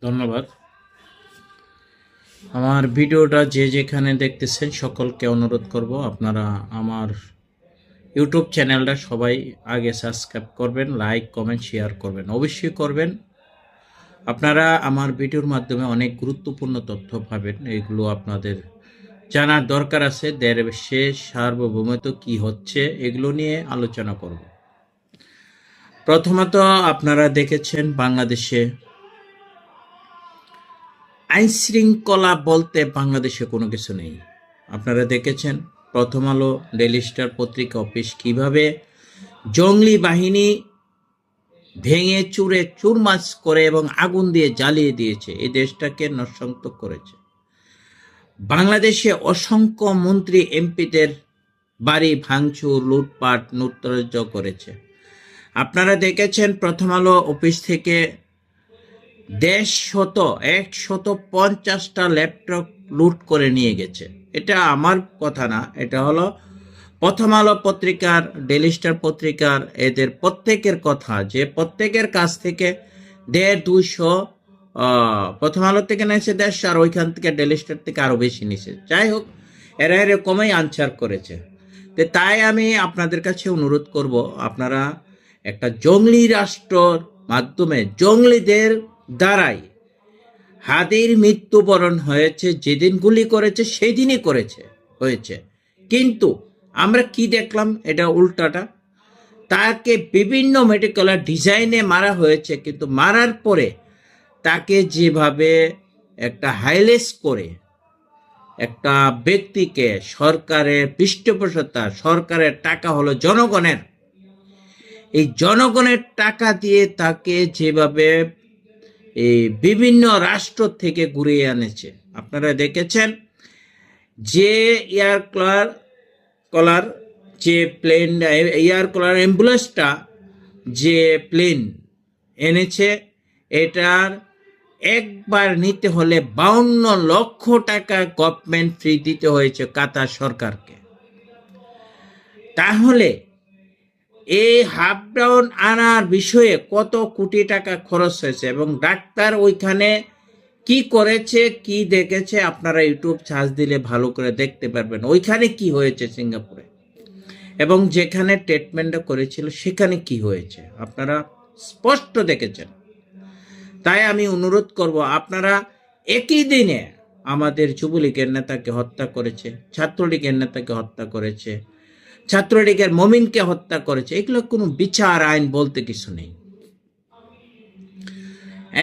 ধন্যবাদ। আমার ভিডিওটা যে যেখানে দেখতেছেন সকলকে অনুরোধ করব আপনারা আমার ইউটিউব চ্যানেলটা সবাই আগে সাবস্ক্রাইব করবেন, লাইক কমেন্ট শেয়ার করবেন, অবশ্যই করবেন। আপনারা আমার ভিডিওর মাধ্যমে অনেক গুরুত্বপূর্ণ তথ্য পাবেন, এগুলো আপনাদের জানার দরকার আছে। দেশে সার্বভৌমত্ব কি হচ্ছে এগুলো নিয়ে আলোচনা করব। প্রথমত আপনারা দেখেছেন বাংলাদেশে আইন শৃঙ্খলা বলতে বাংলাদেশে কোনো কিছু নেই। আপনারা দেখেছেন প্রথম আলো, ডেইলি স্টার পত্রিকা অফিস কিভাবে জঙ্গলি বাহিনী ভেঙে চুরে চুরমাচ করে এবং আগুন দিয়ে জ্বালিয়ে দিয়েছে, এই দেশটাকে নরসংত করেছে। বাংলাদেশে অসংখ্য মন্ত্রী এমপিদের বাড়ি ভাঙচুর, লুটপাট, লুটতরাজ করেছে। আপনারা দেখেছেন প্রথম আলো অফিস থেকে 150টা ল্যাপটপ লুট করে নিয়ে গেছে। এটা আমার কথা না, এটা হলো প্রথম আলো পত্রিকার, ডেইলি স্টার পত্রিকার এদের প্রত্যেকের কথা, যে প্রত্যেকের কাছ থেকে 150-200 প্রথম আলো থেকে নিয়েছে 150, আর ওইখান থেকে ডেইলি স্টার থেকে আরও বেশি নিছে। যাই হোক, এরা এরকমই আনসার করেছে। তো তাই আমি আপনাদের কাছে অনুরোধ করব, আপনারা একটা জঙ্গলি রাষ্ট্রর মাধ্যমে জঙ্গলিদের দ্বারাই হাদির মৃত্যুবরণ হয়েছে, যেদিন গুলি করেছে সেই দিনই হয়েছে। কিন্তু আমরা কি দেখলাম, এটা উল্টাটা। তাকে বিভিন্ন মেডিকেল ডিজাইনে মারা হয়েছে, কিন্তু মারার পরে তাকে যেভাবে একটা হাইলেস করে একটা ব্যক্তিকে, সরকারের পৃষ্ঠপোষকতা, সরকারের টাকা হলো জনগণের, এই জনগণের টাকা দিয়ে তাকে যেভাবে এই বিভিন্ন রাষ্ট্র থেকে ঘুরিয়ে আনেছে। আপনারা দেখেছেন যে কলার যে প্লেন, কলার অ্যাম্বুলেন্সটা যে প্লেন এনেছে, এটার একবার নিতে হলে 52 লক্ষ টাকা গভর্নমেন্ট ফি দিতে হয়েছে কাতার সরকারকে। তাহলে এই হাফ ডাউন আনার বিষয়ে কত কোটি টাকা খরচ হয়েছে, এবং ডাক্তার ওইখানে কি করেছে, কি দেখেছে, আপনারা ইউটিউব সার্চ দিলে ভালো করে দেখতে পারবেন ওইখানে কি হয়েছে সিঙ্গাপুরে, এবং যেখানে ট্রিটমেন্টটা করেছিল সেখানে কি হয়েছে আপনারা স্পষ্ট দেখেছেন। তাই আমি অনুরোধ করব, আপনারা একই দিনে আমাদের যুবলীগের নেতাকে হত্যা করেছে, ছাত্রলীগের নেতাকে হত্যা করেছে, ছাত্রলীগের মমিনকে হত্যা করেছে, এগুলো কোনো বিচার আইন বলতে কিছু নেই।